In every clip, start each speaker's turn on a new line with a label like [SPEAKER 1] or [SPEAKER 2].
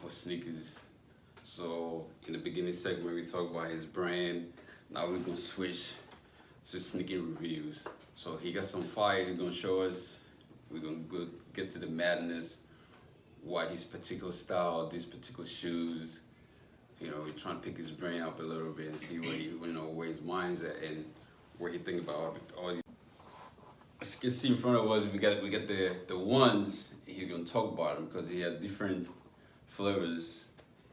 [SPEAKER 1] for sneakers. So in the beginning segment, we talked about his brand. Now we're gonna switch to sneaker reviews. So he got some fire. He's gonna show us. We're gonna go get to the madness. Why these particular style, these particular shoes. You know, we're trying to pick his brain up a little bit and see where he, where his mind's at and what he think about all these. As you can see in front of us, we got the ones. He's gonna talk about them because he had different flavors,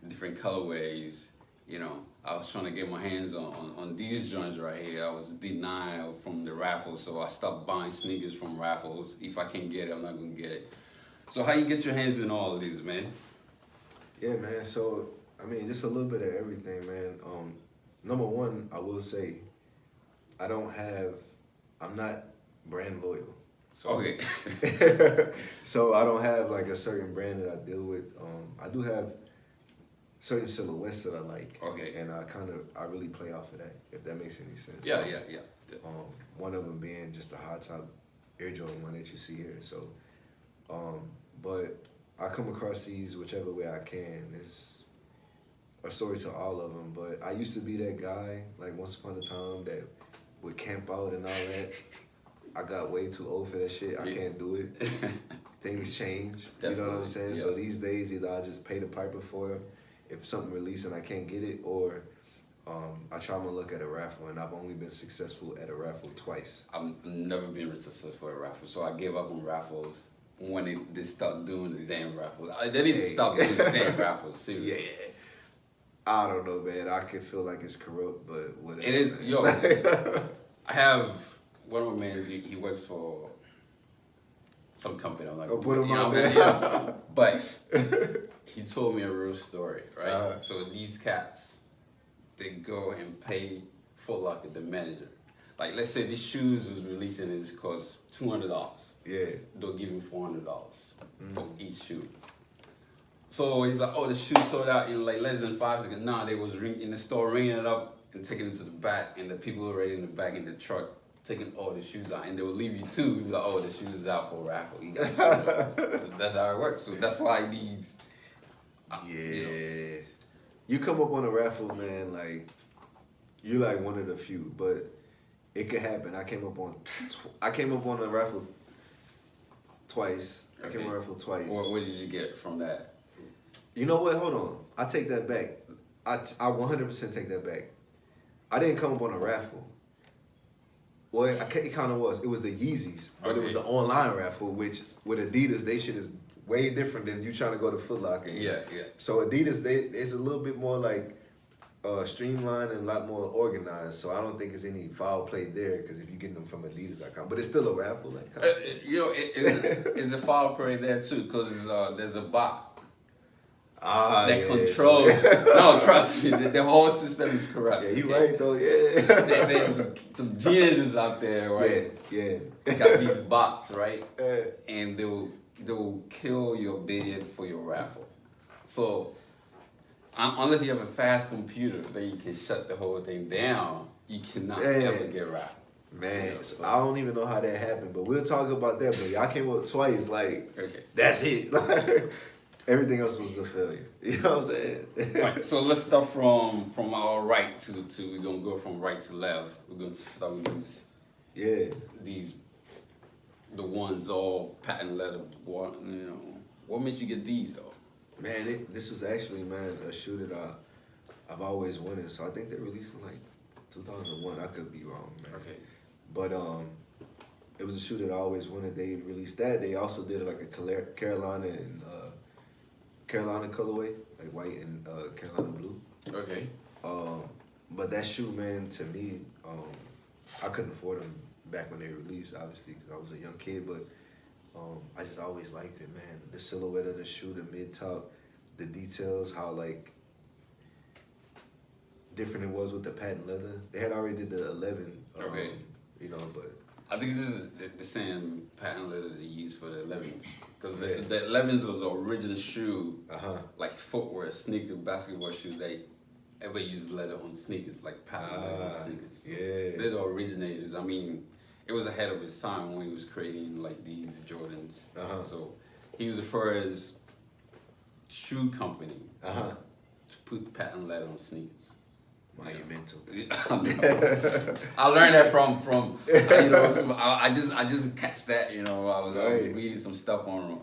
[SPEAKER 1] different colorways. You know, I was trying to get my hands on these joints right here. I was denied from the raffle, so I stopped buying sneakers from raffles. If I can't get it, I'm not gonna get it. So how you get your hands in all of these, man?
[SPEAKER 2] Yeah, man. So I mean, just a little bit of everything, man. Number one, I will say, I'm not brand loyal. So,
[SPEAKER 1] okay.
[SPEAKER 2] so I don't have like a certain brand that I deal with. I do have certain silhouettes that I like.
[SPEAKER 1] Okay.
[SPEAKER 2] And I really play off of that, if that makes any sense.
[SPEAKER 1] Yeah,
[SPEAKER 2] so,
[SPEAKER 1] yeah.
[SPEAKER 2] one of them being just a hot top Air Jordan one that you see here. So, but I come across these whichever way I can. It's a story to all of them. But I used to be that guy, like once upon a time, that would camp out and all that. I got way too old for that shit. I can't do it. Things change. Definitely. You know what I'm saying? Yeah. So these days, either I just pay the piper for it if something releases and I can't get it, or I try my luck at a raffle, and I've only been successful at a raffle twice.
[SPEAKER 1] I've never been successful at raffles, so I gave up on raffles when they stopped doing the damn raffles. They need to stop doing the damn raffles, seriously.
[SPEAKER 2] Yeah. I don't know, man. I can feel like it's corrupt, but whatever.
[SPEAKER 1] It is, yo. I have one of my mans. He works for some company. I'm like,
[SPEAKER 2] put him out
[SPEAKER 1] there. Yeah. But he told me a real story, right? So these cats, they go and pay Foot Locker, the manager. Like, let's say these shoes was released and it cost $200.
[SPEAKER 2] Yeah.
[SPEAKER 1] They'll give him $400 for each shoe. So he's like, oh, the shoe sold out in like less than 5 seconds. Nah, they was in the store ringing it up and taking it to the back, and the people already in the back in the truck taking all the shoes out, and they will leave you too. You'll be like, oh, the shoes is out for a raffle. You got that's how it works. So that's why these.
[SPEAKER 2] Yeah. You come up on a raffle, man, like, you like one of the few, but it could happen. I came up on a raffle twice. I came on a raffle twice.
[SPEAKER 1] What did you get from that?
[SPEAKER 2] You know what? Hold on. I take that back. I 100% take that back. I didn't come up on a raffle. Well, it kind of was. It was the Yeezys, but it was the online raffle, which with Adidas, they shit is way different than you trying to go to Foot Locker.
[SPEAKER 1] Yeah.
[SPEAKER 2] So Adidas, it's a little bit more like streamlined and a lot more organized. So I don't think there's any foul play there, because if you get them from Adidas.com, but it's still a raffle. Like,
[SPEAKER 1] it's a foul play there too, because there's a bot. That
[SPEAKER 2] controls.
[SPEAKER 1] No, trust me, the whole system is corrupt.
[SPEAKER 2] Yeah, you right though. Yeah.
[SPEAKER 1] There's some geniuses out there, right?
[SPEAKER 2] Yeah.
[SPEAKER 1] Got these bots, right? And they'll kill your bid for your raffle. So unless you have a fast computer that you can shut the whole thing down, you cannot ever get raffled.
[SPEAKER 2] Man, you know, so I don't even know how that happened, but we'll talk about that. But y'all came up twice, like, that's it. Everything else was a failure. You know what I'm saying?
[SPEAKER 1] Right. So let's start from our right to we're gonna go from right to left. We're gonna start with the ones all patent leather. What made you get these though?
[SPEAKER 2] Man, this was actually, man, a shoe that I've always wanted. So I think they released in like 2001. I could be wrong, man.
[SPEAKER 1] Okay.
[SPEAKER 2] But it was a shoe that I always wanted. They released that. They also did like a Carolina and Carolina colorway, like white and Carolina blue.
[SPEAKER 1] Okay.
[SPEAKER 2] But that shoe, man, to me, I couldn't afford them back when they released, obviously, because I was a young kid. But I just always liked it, man. The silhouette of the shoe, the mid top, the details, how like different it was with the patent leather. They had already did the 11. You know, but
[SPEAKER 1] I think this is the same patent leather they used for the 11s. Because the 11s was the original shoe, like footwear, sneaker, basketball shoes. They ever used leather on sneakers, like patent leather on sneakers.
[SPEAKER 2] Yeah.
[SPEAKER 1] They're the originators. I mean, it was ahead of his time when he was creating like these Jordans. So he was the first shoe company
[SPEAKER 2] Uh-huh.
[SPEAKER 1] to put patent leather on sneakers.
[SPEAKER 2] Monumental.
[SPEAKER 1] I learned that from you know, I just catch that, you know. I was reading some stuff on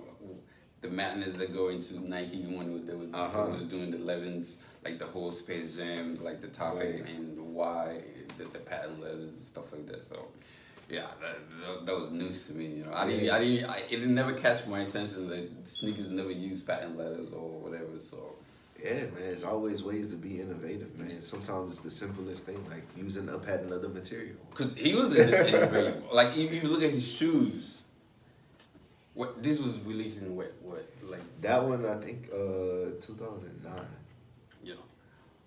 [SPEAKER 1] the madness that go into Nike when they was doing the 11s, like the whole Space Jam, like the topic and why the patent leathers and stuff like that. So yeah, that was news to me, you know. It never catch my attention that sneakers never use patent leathers or whatever. So
[SPEAKER 2] yeah, man, there's always ways to be innovative, man. Sometimes it's the simplest thing, like using a patent leather material.
[SPEAKER 1] Cause he was innovative. Like if you look at his shoes, this was released in what like
[SPEAKER 2] that one I think 2009.
[SPEAKER 1] You know,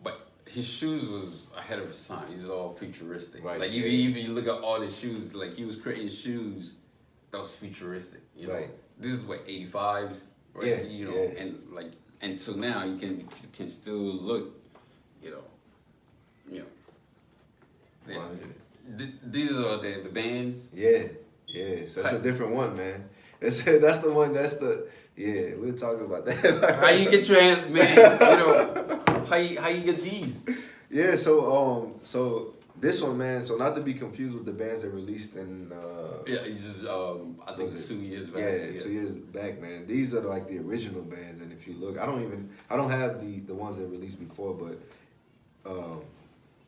[SPEAKER 1] but his shoes was ahead of his time. He's all futuristic.
[SPEAKER 2] Right.
[SPEAKER 1] Like even you look at all the shoes, like he was creating shoes that was futuristic. You know, this is what 85s, right?
[SPEAKER 2] Yeah,
[SPEAKER 1] you know, and like until now you can still look, you know. Yeah. These are the bands.
[SPEAKER 2] Yeah. So that's a different one, man. That's the one. That's the We'll talk about that.
[SPEAKER 1] How you get your hands, man? You know, how you get these?
[SPEAKER 2] Yeah. So this one, man. So not to be confused with the bands that released in.
[SPEAKER 1] It's just I think 2 years back.
[SPEAKER 2] Yeah, 2 years back, man. These are like the original bands, and if you look, I don't have the ones that released before, but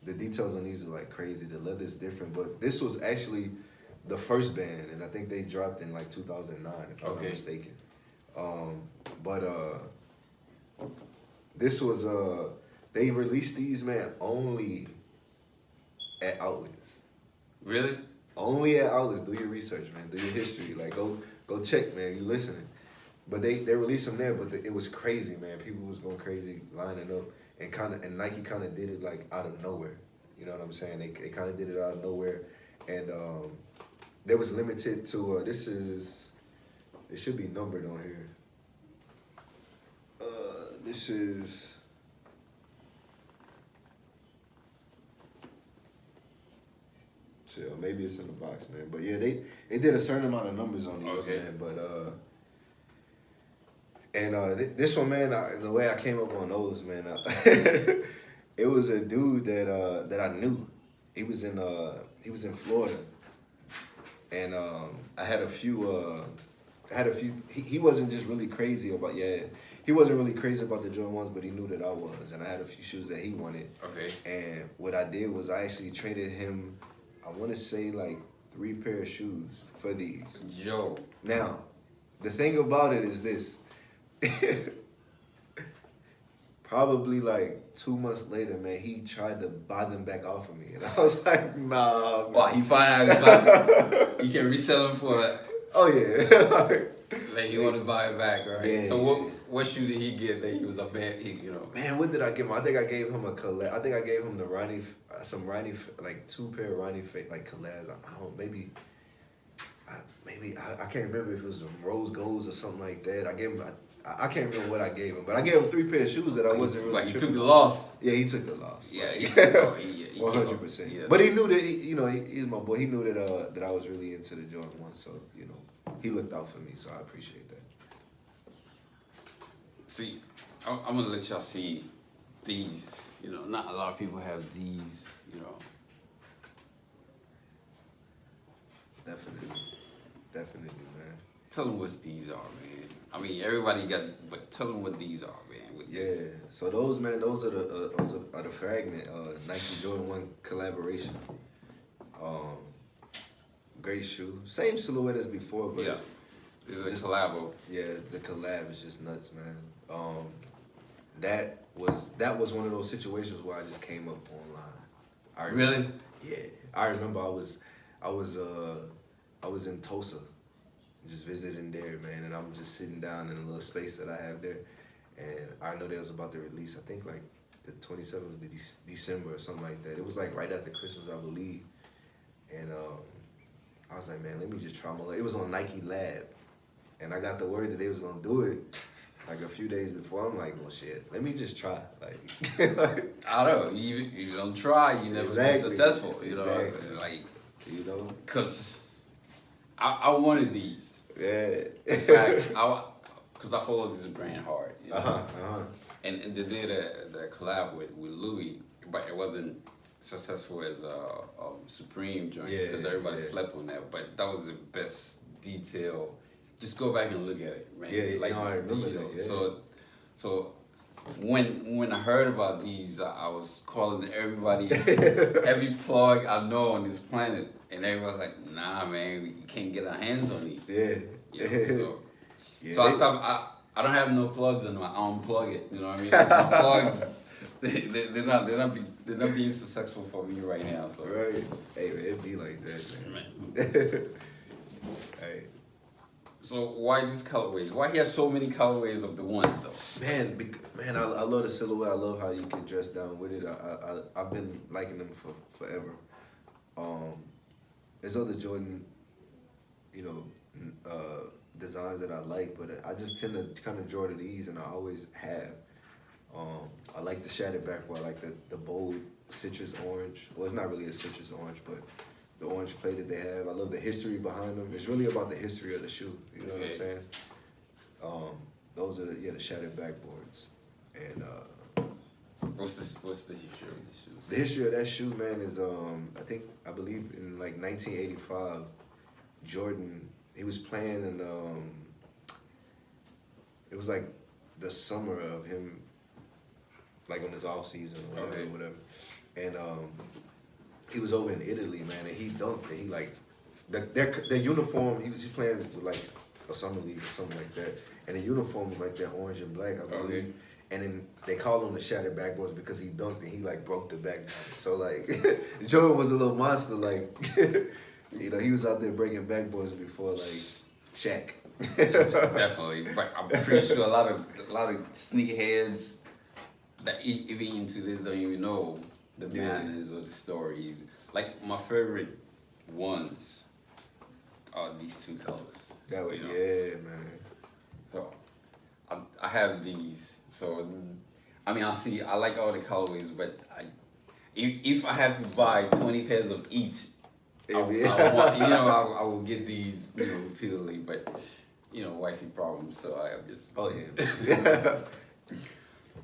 [SPEAKER 2] the details on these are like crazy. The leather's different, but this was actually the first band, and I think they dropped in like 2009, if I'm not mistaken. But this was they released these, man, only at outlets.
[SPEAKER 1] Really?
[SPEAKER 2] Only at outlets. Do your research, man. Do your history. Like go check, man. You listening? But they released them there, but it was crazy, man. People was going crazy lining up, and Nike kind of did it like out of nowhere. You know what I'm saying? They kind of did it out of nowhere, and they was limited to it should be numbered on here. This is. So maybe it's in the box, man. But yeah, they did a certain amount of numbers on these, man. But this one, man, the way I came up on those, man, it was a dude that I knew. He was in Florida, and I had a few. He wasn't just really crazy about He wasn't really crazy about the Jordan 1s, but he knew that I was, and I had a few shoes that he wanted.
[SPEAKER 1] Okay.
[SPEAKER 2] And what I did was I actually traded him, I want to say like 3 pair of shoes for these.
[SPEAKER 1] Yo.
[SPEAKER 2] Now, the thing about it is this. Probably like 2 months later, man, he tried to buy them back off of me, and I was like, nah. Man.
[SPEAKER 1] Wow, he found out he can resell them for.
[SPEAKER 2] Oh yeah.
[SPEAKER 1] Like you want to buy it back, right?
[SPEAKER 2] Yeah.
[SPEAKER 1] So what shoe did he get that he was a bad, you know?
[SPEAKER 2] Man, what did I give him? I think I gave him I think I gave him the Ronnie, like 2 pair of Ronnie like collabs. I don't, maybe I can't remember if it was some rose golds or something like that. I gave him, I can't remember what I gave him, but I gave him 3 pair of shoes that I wasn't really.
[SPEAKER 1] Like he took the loss.
[SPEAKER 2] Yeah, he took the loss.
[SPEAKER 1] Yeah,
[SPEAKER 2] 100%.
[SPEAKER 1] Yeah.
[SPEAKER 2] But he knew that he's my boy. He knew that I was really into the Jordan 1, so he looked out for me. So I appreciate that.
[SPEAKER 1] See, I'm gonna let y'all see these. You know, not a lot of people have these. You know.
[SPEAKER 2] Definitely, man.
[SPEAKER 1] Tell them what these are, man. I mean, everybody got, but tell them what these are, man.
[SPEAKER 2] Yeah. So those, man, those are the Fragment Nike Jordan 1 collaboration. Great shoe. Same silhouette as before, but
[SPEAKER 1] yeah, it's a collabo.
[SPEAKER 2] Yeah, the collab is just nuts, man. That was one of those situations where I just came up online.
[SPEAKER 1] Really?
[SPEAKER 2] Yeah, I remember I was in Tulsa, just visiting there, man, and I'm just sitting down in a little space that I have there, and I know they was about to release, I think like the 27th of December or something like that. It was like right after Christmas, I believe, and I was like, man, let me just try my luck. It was on Nike Lab, and I got the word that they was gonna do it like a few days before. I'm like, well, shit, let me just try. Like,
[SPEAKER 1] I don't know. You don't try, you never be successful. You know, like cause I wanted these.
[SPEAKER 2] Yeah.
[SPEAKER 1] In fact, because I follow this brand hard. You know? And they did a collab with Louis, but it wasn't successful as a Supreme joint because everybody slept on that. But that was the best detail. Just go back and look at it, man.
[SPEAKER 2] Yeah,
[SPEAKER 1] like,
[SPEAKER 2] no, I remember that. Yeah.
[SPEAKER 1] So when I heard about these, I was calling everybody, every plug I know on this planet, and everybody's like, "Nah, man, we can't get our hands on these."
[SPEAKER 2] Yeah.
[SPEAKER 1] You know, so I stopped. I don't have no plugs in my. I unplug it. You know what I mean? My plugs, they're not being successful for me right now. So
[SPEAKER 2] right. Hey, man, it be like that, man. Hey.
[SPEAKER 1] So why these colorways? Why he has so many colorways of the ones though?
[SPEAKER 2] Man, I love the silhouette. I love how you can dress down with it. I've been liking them for forever. There's other Jordan, designs that I like, but I just tend to kind of draw to these, and I always have. I like the shattered backboard. I like the bold citrus orange. Well, it's not really a citrus orange, but the orange plate that they have. I love the history behind them. It's really about the history of the shoe. You know what I'm saying? Those are the shattered backboards. And
[SPEAKER 1] what's the history of the shoes?
[SPEAKER 2] the history of that shoe, man, is I believe in like 1985, Jordan, he was playing in it was like the summer of him, like on his off season or whatever. And he was over in Italy, man, and he dunked. And he like their uniform. He was playing with like a summer league or something like that, and the uniform was like that orange and black, I believe. And then they called him the shattered backboards because he dunked and he like broke the backboard. So like Jordan was a little monster, like he was out there breaking backboards before like Shaq.
[SPEAKER 1] Definitely, but I'm pretty sure a lot of sneakerheads that even into this don't even know the manners or the stories. Like my favorite ones are these two colors.
[SPEAKER 2] That way, man.
[SPEAKER 1] So I have these. So I mean, I like all the colorways, but if I had to buy 20 pairs of each, I will get these, repeatedly. But wifey problems, so I have just.
[SPEAKER 2] Oh yeah.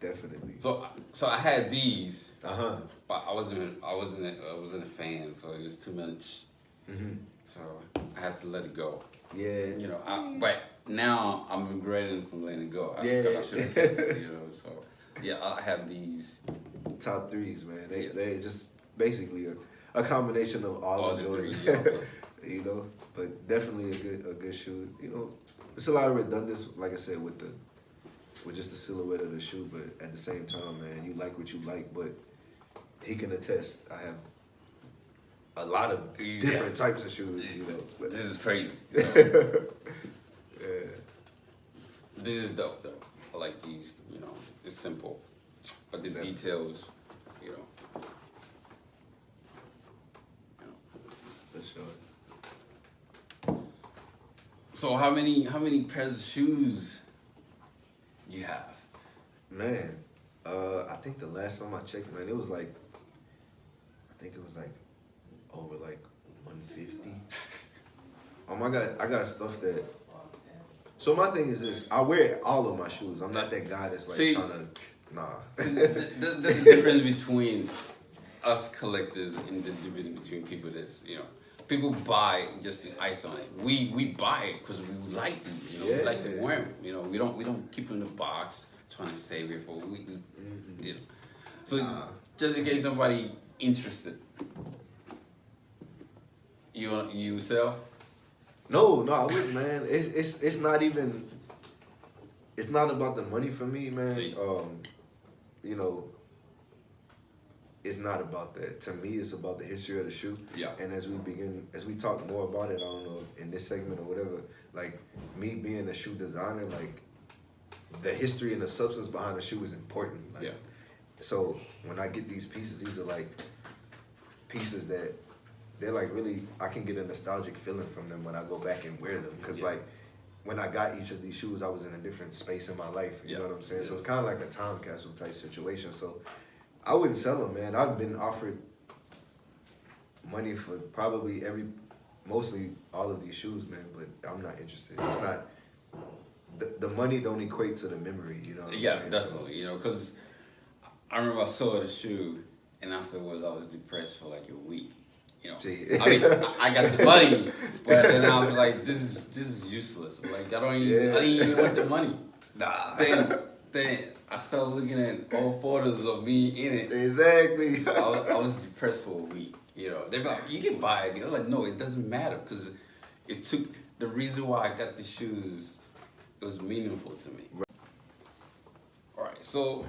[SPEAKER 2] Definitely.
[SPEAKER 1] So I had these.
[SPEAKER 2] But
[SPEAKER 1] I wasn't a fan, so it was too much. So I had to let it go.
[SPEAKER 2] Yeah.
[SPEAKER 1] But now I'm regretting from letting it go. I should have kept it, So I have these.
[SPEAKER 2] Top threes, man. They just basically a combination of all the Jordans.
[SPEAKER 1] Three,
[SPEAKER 2] but definitely a good shoe. It's a lot of redundance, like I said, with just the silhouette of the shoe, but at the same time, man, you like what you like, but he can attest. I have a lot of different types of shoes, But
[SPEAKER 1] this is crazy.
[SPEAKER 2] Yeah.
[SPEAKER 1] This is dope, though. I like these, it's simple. But the details,
[SPEAKER 2] For sure.
[SPEAKER 1] So how many pairs of shoes you have?
[SPEAKER 2] Man, I think the last time I checked, man, it was like, over like 150. I got stuff that. So my thing is this: I wear all of my shoes. I'm not that guy that's like trying to. Nah.
[SPEAKER 1] There's a difference between us collectors and the difference between people that's people buy just the ice on it. We buy it because we like them. We like to wear them. We don't keep them in the box trying to save it for we. So just in case somebody interested, you sell?
[SPEAKER 2] No, I wouldn't, man. It's not even. It's not about the money for me, man.
[SPEAKER 1] See.
[SPEAKER 2] It's not about that. To me, it's about the history of the shoe.
[SPEAKER 1] Yeah.
[SPEAKER 2] And as we talk more about it, I don't know if in this segment or whatever, like me being a shoe designer, like the history and the substance behind the shoe is important. Like, so when I get these pieces, these are like pieces that they're like really, I can get a nostalgic feeling from them when I go back and wear them. Cause like when I got each of these shoes, I was in a different space in my life. You know what I'm saying? So it's kind of like a time capsule type situation. So I wouldn't sell them, man. I've been offered money for probably mostly all of these shoes, man, but I'm not interested. It's not the money don't equate to the memory, you know what I'm
[SPEAKER 1] Yeah,
[SPEAKER 2] saying?
[SPEAKER 1] definitely. You know, because I remember I saw the shoe, and afterwards I was depressed for like a week. You know,
[SPEAKER 2] See.
[SPEAKER 1] I mean, I got the money, but then I was like, this is useless. Like I didn't even want the money.
[SPEAKER 2] Nah.
[SPEAKER 1] Then I started looking at old photos of me in it.
[SPEAKER 2] Exactly.
[SPEAKER 1] I was depressed for a week. You know, they were like, you can buy it. I was like, no, it doesn't matter because it took the reason why I got the shoes. It was meaningful to me. All right, so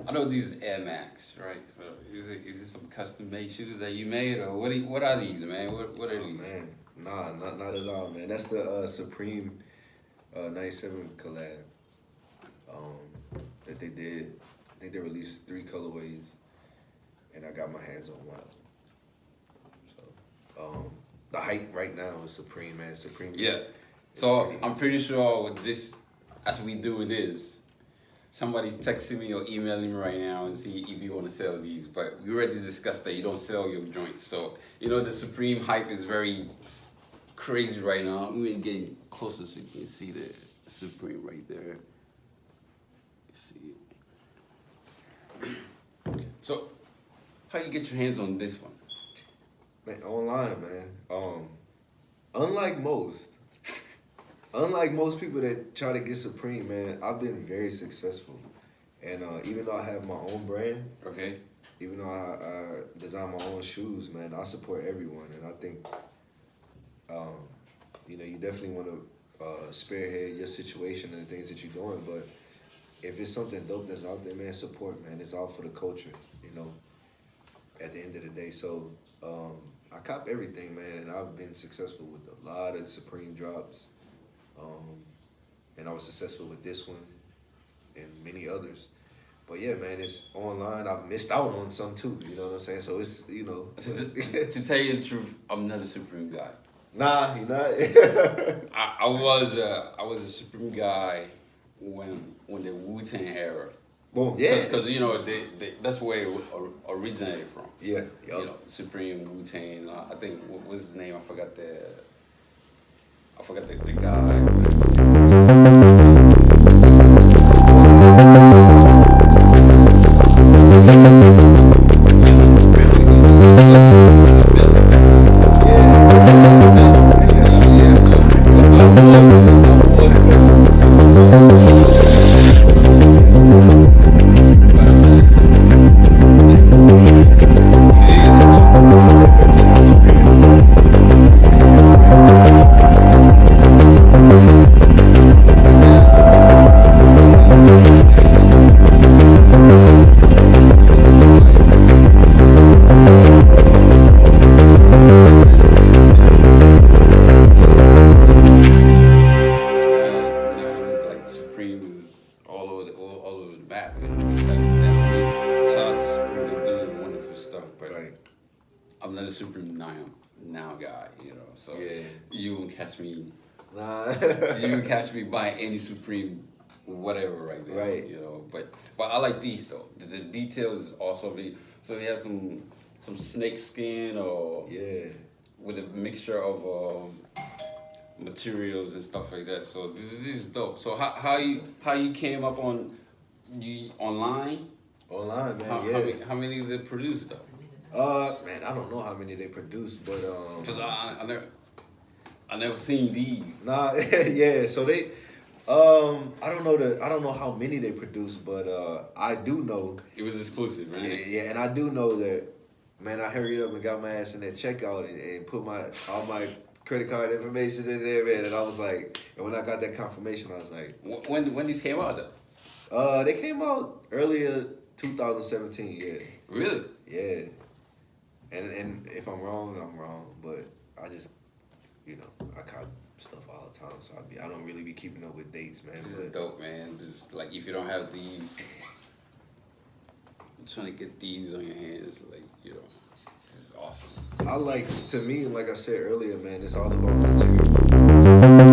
[SPEAKER 1] I know these are Air Max, right? So is it some custom made shoes that you made, or what are these, man? What are these?
[SPEAKER 2] Man, nah, not at all, man. That's the Supreme 97 collab that they did. I think they released 3 colorways, and I got my hands on one of them. So the hype right now is Supreme, man. Supreme.
[SPEAKER 1] Yeah. So I'm pretty sure with this, as we do this, somebody's texting me or emailing me right now and see if you want to sell these. But we already discussed that you don't sell your joints. So, you know, the Supreme hype is very crazy right now. We're getting closer so you can see the Supreme right there. You see it. So, how you get your hands on this one?
[SPEAKER 2] Man, online, man. Unlike most people that try to get Supreme, man, I've been very successful. And even though I have my own brand,
[SPEAKER 1] Okay.
[SPEAKER 2] even though I design my own shoes, man, I support everyone. And I think, you know, you definitely want to spearhead your situation and the things that you're doing. But if it's something dope that's out there, man, support, man. It's all for the culture, you know, at the end of the day. So I cop everything, man, and I've been successful with a lot of Supreme drops. And I was successful with this one and many others. But yeah, man, it's online. I've missed out on some too, you know what I'm saying? So it's, you know.
[SPEAKER 1] To tell you the truth, I'm not a Supreme guy.
[SPEAKER 2] Nah, you're not.
[SPEAKER 1] I was a Supreme guy when the Wu-Tang era.
[SPEAKER 2] Boom, yeah.
[SPEAKER 1] Because you know that's where it originated from.
[SPEAKER 2] Yeah, yep.
[SPEAKER 1] You know, Supreme, Wu-Tang. I think what was his name? I forgot the guy. I'm not a Supreme now guy, you know. So
[SPEAKER 2] yeah.
[SPEAKER 1] You won't catch me.
[SPEAKER 2] Nah.
[SPEAKER 1] You won't catch me buying any Supreme, whatever right there.
[SPEAKER 2] Right.
[SPEAKER 1] You know, but I like these though. The details is also so he has some snake skin or
[SPEAKER 2] yeah,
[SPEAKER 1] with a mixture of materials and stuff like that. So this is dope. So how you came up on online?
[SPEAKER 2] Online, man.
[SPEAKER 1] How many did they produce though?
[SPEAKER 2] Man, I don't know how many they produced, but
[SPEAKER 1] Because I never seen these.
[SPEAKER 2] Nah, yeah. So they, I don't know how many they produced, but I do know
[SPEAKER 1] It was exclusive, right?
[SPEAKER 2] Yeah, and I do know that. Man, I hurried up and got my ass in that checkout and put all my credit card information in there, man. And I was like, and when I got that confirmation, I was like,
[SPEAKER 1] when these came out though?
[SPEAKER 2] They came out earlier 2017. Yeah.
[SPEAKER 1] Really?
[SPEAKER 2] Yeah. And if I'm wrong, I'm wrong. But I just, you know, I cop stuff all the time, so I don't really be keeping up with dates, man.
[SPEAKER 1] This is dope, man. Just like if you don't have these, I'm trying to get these on your hands, like, you know, this is awesome.
[SPEAKER 2] I like, to me, like I said earlier, man, it's all about material.